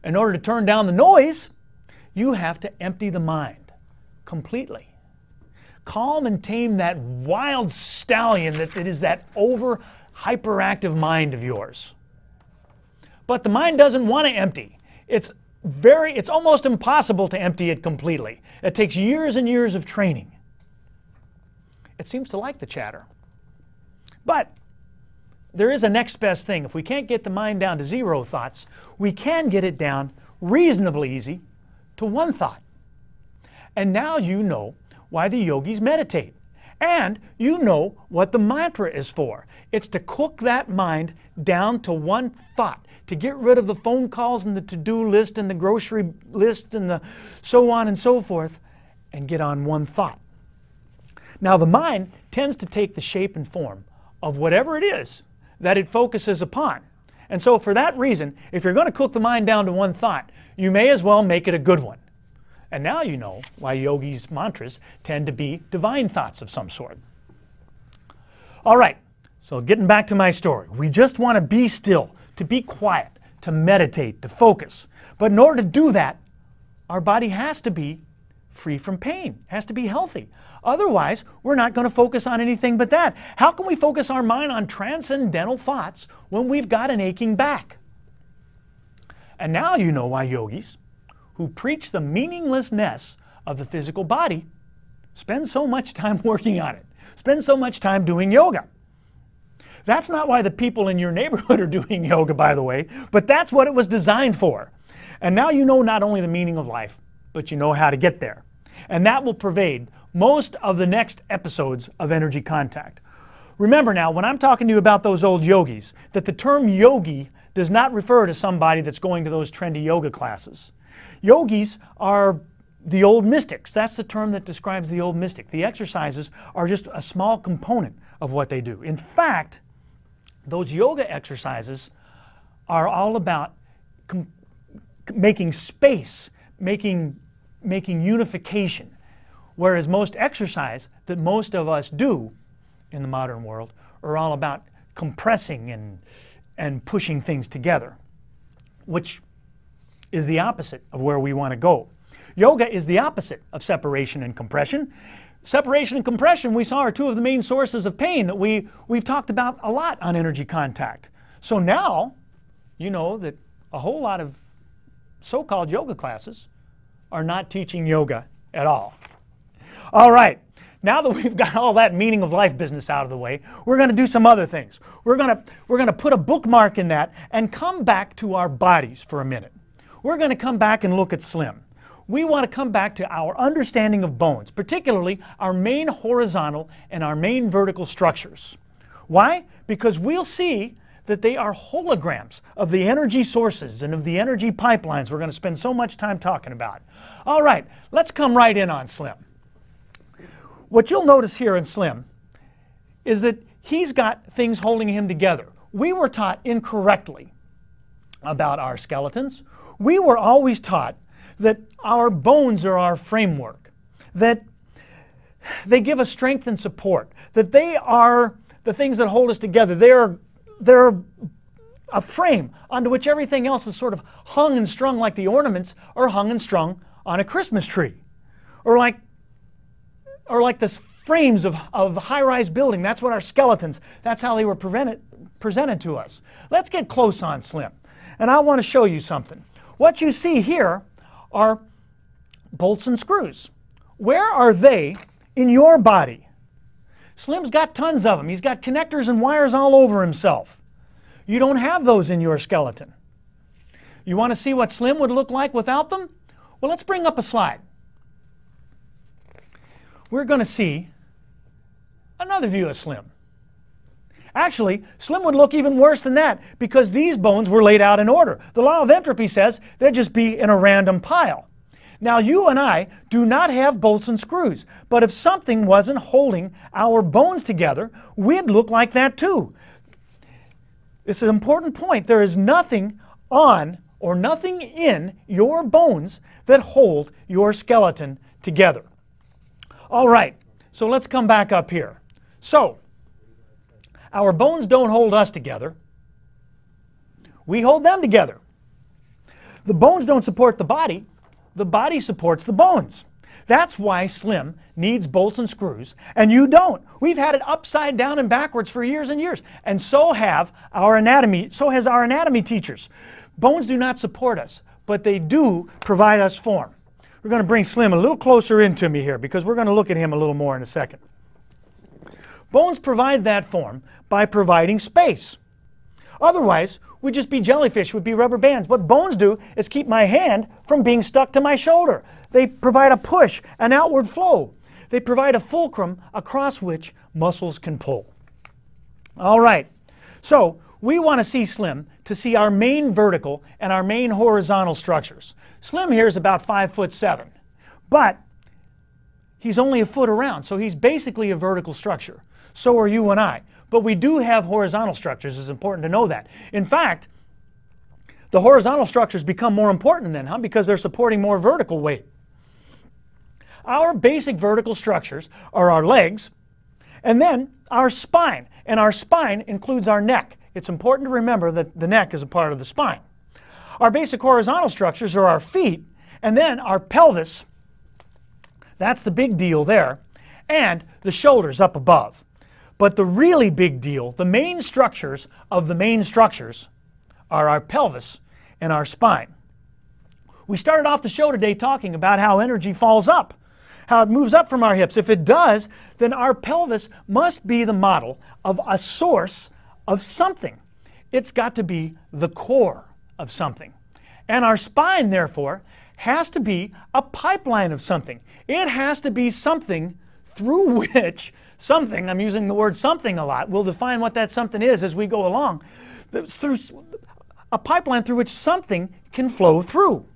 In order to turn down the noise, you have to empty the mind completely. Calm and tame that wild stallion that is that over hyperactive mind of yours. But the mind doesn't want to empty. It's almost impossible to empty it completely. It takes years and years of training. It seems to like the chatter. But there is a next best thing. If we can't get the mind down to 0 thoughts, we can get it down reasonably easy to 1 thought. And now you know why the yogis meditate. And you know what the mantra is for. It's to cook that mind down to 1 thought, to get rid of the phone calls and the to-do list and the grocery list and the so on and so forth, and get on 1 thought. Now the mind tends to take the shape and form of whatever it is that it focuses upon. And so for that reason, if you're going to cook the mind down to 1 thought, you may as well make it a good one. And now you know why yogis' mantras tend to be divine thoughts of some sort. All right, so getting back to my story. We just want to be still, to be quiet, to meditate, to focus. But in order to do that, our body has to be free from pain, has to be healthy. Otherwise, we're not going to focus on anything but that. How can we focus our mind on transcendental thoughts when we've got an aching back? And now you know why yogis, who preach the meaninglessness of the physical body, spend so much time working on it, spend so much time doing yoga. That's not why the people in your neighborhood are doing yoga, by the way, but that's what it was designed for. And now you know not only the meaning of life, but you know how to get there. And that will pervade most of the next episodes of Energy Contact. Remember now, when I'm talking to you about those old yogis, that the term yogi does not refer to somebody that's going to those trendy yoga classes. Yogis are the old mystics. That's the term that describes the old mystic. The exercises are just a small component of what they do. In fact, those yoga exercises are all about making space, making unification. Whereas most exercise that most of us do in the modern world are all about compressing and pushing things together, which is the opposite of where we want to go. Yoga is the opposite of separation and compression. Separation and compression, we saw, are 2 of the main sources of pain that we've talked about a lot on Energy Contact. So now you know that a whole lot of so-called yoga classes are not teaching yoga at all. All right, now that we've got all that meaning of life business out of the way, we're going to do some other things. We're going to put a bookmark in that and come back to our bodies for a minute. We're going to come back and look at Slim. We want to come back to our understanding of bones, particularly our main horizontal and our main vertical structures. Why? Because we'll see that they are holograms of the energy sources and of the energy pipelines we're going to spend so much time talking about. All right, let's come right in on Slim. What you'll notice here in Slim is that he's got things holding him together. We were taught incorrectly about our skeletons. We were always taught that our bones are our framework, that they give us strength and support, that they are the things that hold us together. They're a frame onto which everything else is sort of hung and strung, like the ornaments are hung and strung on a Christmas tree, or like the frames of high-rise building. That's what our skeletons, that's how they were presented to us. Let's get close on Slim, and I want to show you something. What you see here are bolts and screws. Where are they in your body? Slim's got tons of them. He's got connectors and wires all over himself. You don't have those in your skeleton. You want to see what Slim would look like without them? Well, let's bring up a slide. We're going to see another view of Slim. Actually, Slim would look even worse than that because these bones were laid out in order. The law of entropy says they'd just be in a random pile. Now, you and I do not have bolts and screws, but if something wasn't holding our bones together, we'd look like that too. It's an important point. There is nothing on or nothing in your bones that hold your skeleton together. All right, so let's come back up here. So, our bones don't hold us together. We hold them together. The bones don't support the body supports the bones. That's why Slim needs bolts and screws, and you don't. We've had it upside down and backwards for years and years, and so has our anatomy teachers. Bones do not support us, but they do provide us form. We're going to bring Slim a little closer into me here because we're going to look at him a little more in a second. Bones provide that form by providing space. Otherwise, we'd just be jellyfish, we'd be rubber bands. What bones do is keep my hand from being stuck to my shoulder. They provide a push, an outward flow. They provide a fulcrum across which muscles can pull. All right, so we want to see Slim to see our main vertical and our main horizontal structures. Slim here is about 5'7", but he's only a foot around, so he's basically a vertical structure. So are you and I. But we do have horizontal structures. It's important to know that. In fact, the horizontal structures become more important then, because they're supporting more vertical weight. Our basic vertical structures are our legs, and then our spine. And our spine includes our neck. It's important to remember that the neck is a part of the spine. Our basic horizontal structures are our feet, and then our pelvis. That's the big deal there, and the shoulders up above. But the really big deal, the main structures of the main structures, are our pelvis and our spine. We started off the show today talking about how energy falls up, how it moves up from our hips. If it does, then our pelvis must be the model of a source of something. It's got to be the core of something. And our spine, therefore, has to be a pipeline of something. It has to be something through which something, I'm using the word something a lot, we'll define what that something is as we go along. It's through a pipeline through which something can flow through.